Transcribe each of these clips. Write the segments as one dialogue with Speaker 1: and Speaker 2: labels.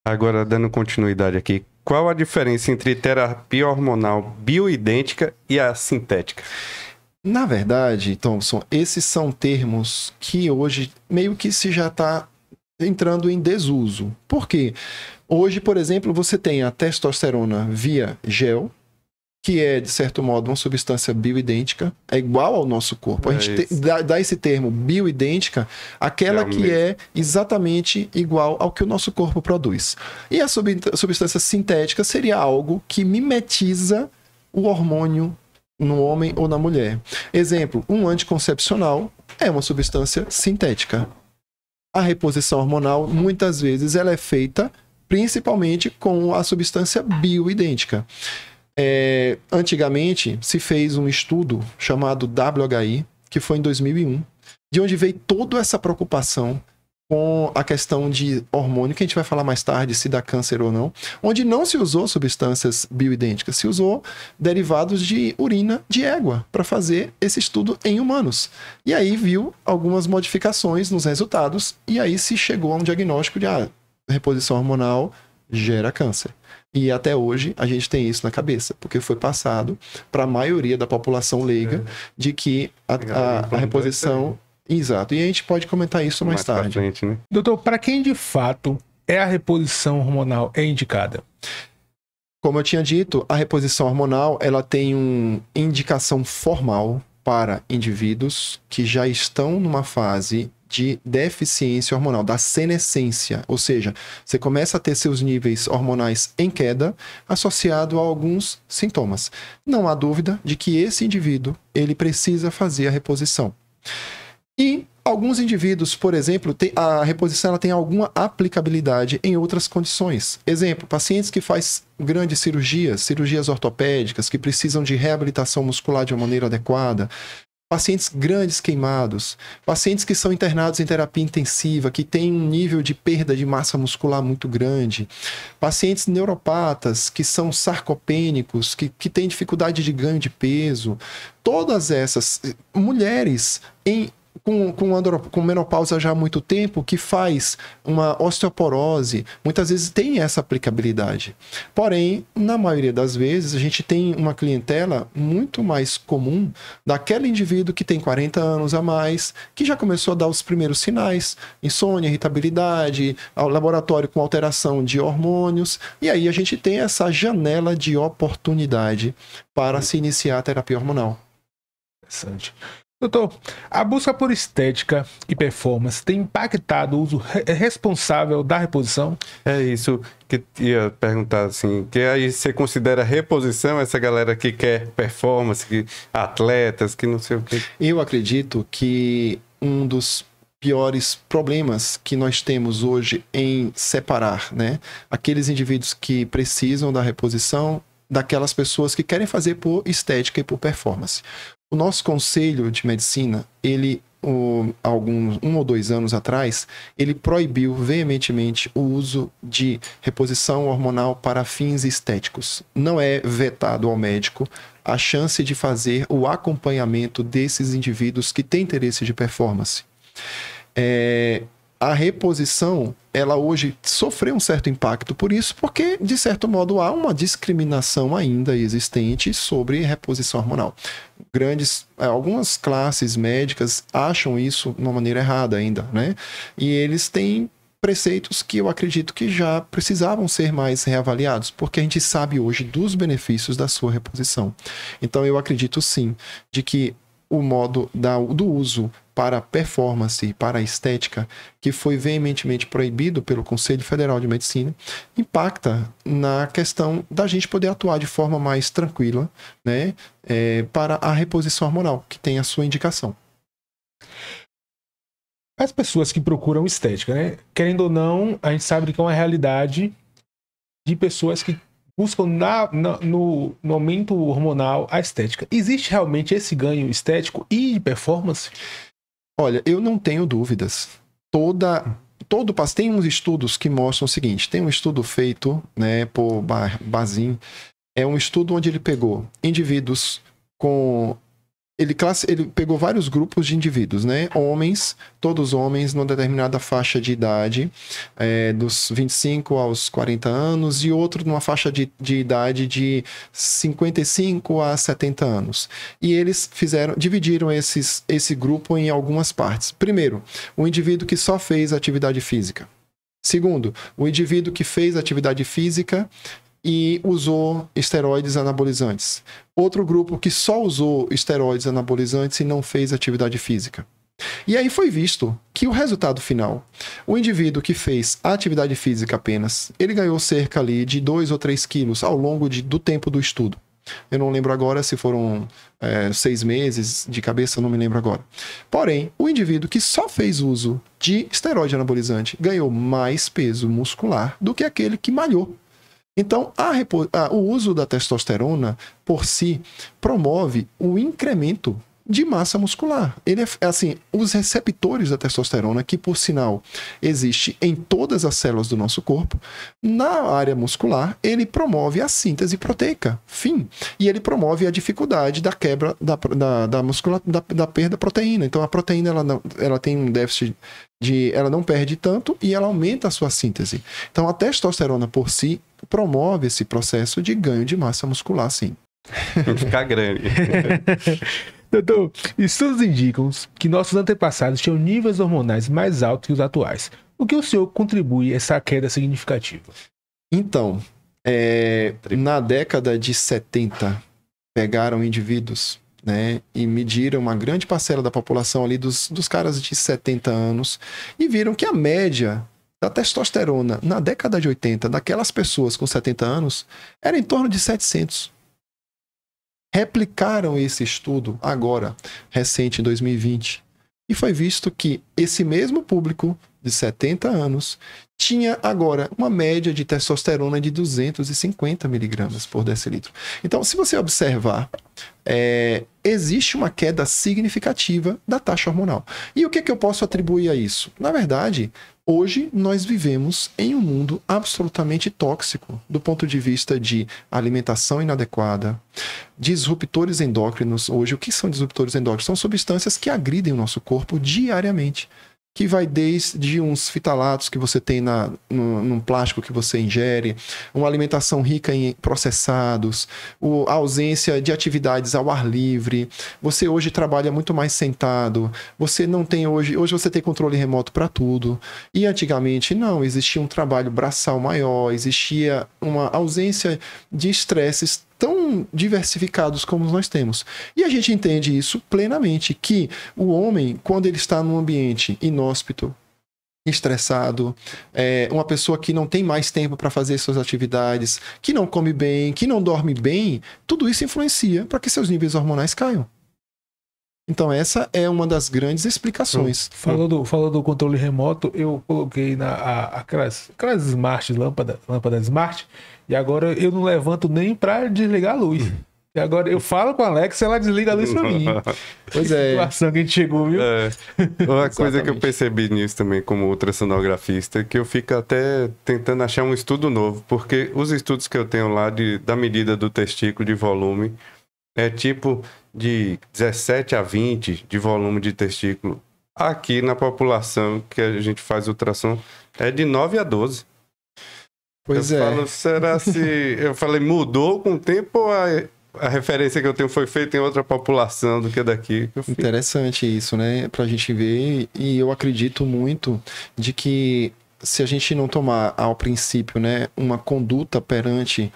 Speaker 1: Agora, dando continuidade aqui, qual a diferença entre terapia hormonal bioidêntica e a sintética?
Speaker 2: Na verdade, Thompson, esses são termos que hoje meio que se já está entrando em desuso. Por quê? Hoje, por exemplo, você tem a testosterona via gel, que é, de certo modo, uma substância bioidêntica, é igual ao nosso corpo. A gente dá esse termo bioidêntica, aquela que é exatamente igual ao que o nosso corpo produz. E a substância sintética seria algo que mimetiza o hormônio no homem ou na mulher. Exemplo, um anticoncepcional é uma substância sintética. A reposição hormonal, muitas vezes, ela é feita principalmente com a substância bioidêntica. Antigamente se fez um estudo chamado WHI, que foi em 2001, de onde veio toda essa preocupação com a questão de hormônio, que a gente vai falar mais tarde se dá câncer ou não, onde não se usou substâncias bioidênticas, se usou derivados de urina de égua para fazer esse estudo em humanos. E aí viu algumas modificações nos resultados, e aí se chegou a um diagnóstico de reposição hormonal gera câncer. E até hoje a gente tem isso na cabeça, porque foi passado para a maioria da população leiga de que a reposição... Exato, e a gente pode comentar isso mais tarde.
Speaker 1: Frente, né?
Speaker 3: Doutor, para quem de fato a reposição hormonal é indicada?
Speaker 2: Como eu tinha dito, a reposição hormonal ela tem uma indicação formal para indivíduos que já estão numa fase de deficiência hormonal, da senescência, ou seja, você começa a ter seus níveis hormonais em queda associado a alguns sintomas. Não há dúvida de que esse indivíduo ele precisa fazer a reposição. E alguns indivíduos, por exemplo, a reposição ela tem alguma aplicabilidade em outras condições. Exemplo, pacientes que fazem grandes cirurgias ortopédicas, que precisam de reabilitação muscular de uma maneira adequada, pacientes grandes queimados, pacientes que são internados em terapia intensiva, que têm um nível de perda de massa muscular muito grande, pacientes neuropatas, que são sarcopênicos, que têm dificuldade de ganho de peso, todas essas mulheres com menopausa já há muito tempo, que faz uma osteoporose, muitas vezes tem essa aplicabilidade. Porém, na maioria das vezes, a gente tem uma clientela muito mais comum daquele indivíduo que tem 40 anos a mais, que já começou a dar os primeiros sinais, insônia, irritabilidade, ao laboratório com alteração de hormônios, e aí a gente tem essa janela de oportunidade para se iniciar a terapia hormonal.
Speaker 3: Interessante. Doutor, a busca por estética e performance tem impactado o uso responsável da reposição?
Speaker 1: É isso que eu ia perguntar, assim, que aí você considera reposição essa galera que quer performance, que atletas, que não sei o quê?
Speaker 2: Eu acredito que um dos piores problemas que nós temos hoje em separar, né, aqueles indivíduos que precisam da reposição daquelas pessoas que querem fazer por estética e por performance. O nosso Conselho de Medicina, um ou 2 anos atrás, ele proibiu veementemente o uso de reposição hormonal para fins estéticos. Não é vetado ao médico a chance de fazer o acompanhamento desses indivíduos que têm interesse de performance. A reposição, ela hoje sofreu um certo impacto por isso, porque, de certo modo, há uma discriminação ainda existente sobre reposição hormonal. Algumas classes médicas acham isso de uma maneira errada ainda, né? E eles têm preceitos que eu acredito que já precisavam ser mais reavaliados, porque a gente sabe hoje dos benefícios da sua reposição. Então, eu acredito sim, de que o modo do uso para performance e para estética, que foi veementemente proibido pelo Conselho Federal de Medicina, impacta na questão da gente poder atuar de forma mais tranquila, né, para a reposição hormonal, que tem a sua indicação.
Speaker 3: As pessoas que procuram estética, né, querendo ou não, a gente sabe que é uma realidade de pessoas que buscam no aumento hormonal a estética. Existe realmente esse ganho estético e de performance?
Speaker 2: Olha, eu não tenho dúvidas. Tem uns estudos que mostram o seguinte, tem um estudo feito, né, por Bazin, é um estudo onde ele pegou indivíduos com Ele pegou vários grupos de indivíduos, né? Homens, todos homens, numa determinada faixa de idade, dos 25 aos 40 anos, e outro numa faixa de idade de 55 a 70 anos. E eles dividiram esse grupo em algumas partes. Primeiro, o indivíduo que só fez atividade física. Segundo, o indivíduo que fez atividade física e usou esteroides anabolizantes. Outro grupo que só usou esteroides anabolizantes e não fez atividade física. E aí foi visto que o resultado final, o indivíduo que fez atividade física apenas, ele ganhou cerca ali de 2 ou 3 quilos ao longo do tempo do estudo. Eu não lembro agora se foram 6 meses, de cabeça eu não me lembro agora. Porém, o indivíduo que só fez uso de esteroide anabolizante ganhou mais peso muscular do que aquele que malhou. Então, o uso da testosterona, por si, promove o incremento de massa muscular. Ele os receptores da testosterona, que por sinal existe em todas as células do nosso corpo, na área muscular, ele promove a síntese proteica, fim. E ele promove a dificuldade da quebra da perda da proteína. Então, a proteína ela tem um déficit ela não perde tanto e ela aumenta a sua síntese. Então, a testosterona por si promove esse processo de ganho de massa muscular, sim.
Speaker 1: Ficar grande.
Speaker 3: Doutor, estudos indicam que nossos antepassados tinham níveis hormonais mais altos que os atuais. O que o senhor contribui a essa queda significativa?
Speaker 2: Então, na década de 70, pegaram indivíduos, né, e mediram uma grande parcela da população ali dos caras de 70 anos e viram que a média da testosterona na década de 80 daquelas pessoas com 70 anos era em torno de 700. Replicaram esse estudo agora, recente, em 2020, e foi visto que esse mesmo público de 70 anos tinha agora uma média de testosterona de 250 miligramas por decilitro. Então, se você observar, existe uma queda significativa da taxa hormonal. E o que eu posso atribuir a isso? Na verdade, hoje nós vivemos em um mundo absolutamente tóxico do ponto de vista de alimentação inadequada, disruptores endócrinos. Hoje, o que são disruptores endócrinos? São substâncias que agridem o nosso corpo diariamente, que vai desde uns fitalatos que você tem num plástico que você ingere, uma alimentação rica em processados, a ausência de atividades ao ar livre. Você hoje trabalha muito mais sentado, você não tem hoje você tem controle remoto para tudo. E antigamente não, existia um trabalho braçal maior, existia uma ausência de estresses tão diversificados como nós temos. E a gente entende isso plenamente, que o homem, quando ele está num ambiente inóspito, estressado, uma pessoa que não tem mais tempo para fazer suas atividades, que não come bem, que não dorme bem, tudo isso influencia para que seus níveis hormonais caiam. Então essa é uma das grandes explicações.
Speaker 3: Falou do controle remoto, eu coloquei aquelas smart, lâmpada smart, e agora eu não levanto nem para desligar a luz. E agora eu falo com a Alexa, ela desliga a luz para mim.
Speaker 2: Pois é.
Speaker 3: Situação que a gente chegou, viu?
Speaker 1: Uma coisa que eu percebi nisso também como ultrassonografista é que eu fico até tentando achar um estudo novo, porque os estudos que eu tenho lá da medida do testículo de volume é tipo de 17 a 20 de volume de testículo. Aqui na população que a gente faz ultrassom é de 9 a 12.
Speaker 2: Pois
Speaker 1: eu falo, será se... Eu falei, mudou com o tempo ou a referência que eu tenho foi feita em outra população do que daqui?
Speaker 2: Interessante isso, né? Pra gente ver. E eu acredito muito de que se a gente não tomar ao princípio, né, uma conduta perante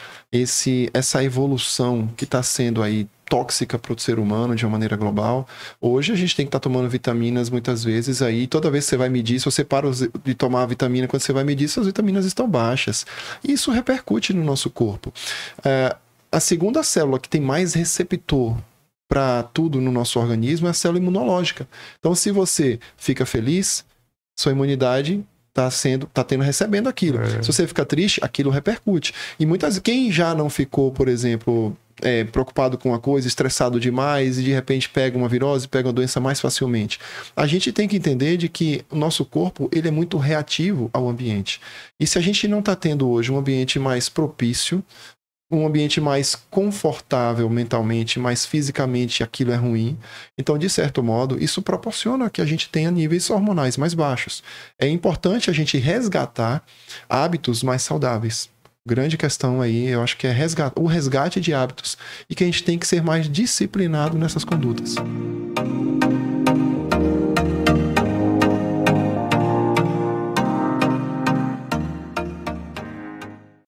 Speaker 2: essa evolução que está sendo aí tóxica para o ser humano de uma maneira global, hoje a gente tem que estar tomando vitaminas muitas vezes aí, toda vez que você vai medir, se você para de tomar a vitamina, quando você vai medir, suas vitaminas estão baixas. E isso repercute no nosso corpo. A segunda célula que tem mais receptor para tudo no nosso organismo é a célula imunológica. Então, se você fica feliz, sua imunidade está recebendo aquilo. Se você fica triste, aquilo repercute. E quem já não ficou, por exemplo, preocupado com uma coisa, estressado demais e de repente pega uma virose, pega uma doença mais facilmente. A gente tem que entender de que o nosso corpo ele é muito reativo ao ambiente. E se a gente não está tendo hoje um ambiente mais propício, um ambiente mais confortável mentalmente, mas fisicamente aquilo é ruim. Então, de certo modo, isso proporciona que a gente tenha níveis hormonais mais baixos. É importante a gente resgatar hábitos mais saudáveis. Grande questão aí, eu acho que é o resgate de hábitos e que a gente tem que ser mais disciplinado nessas condutas.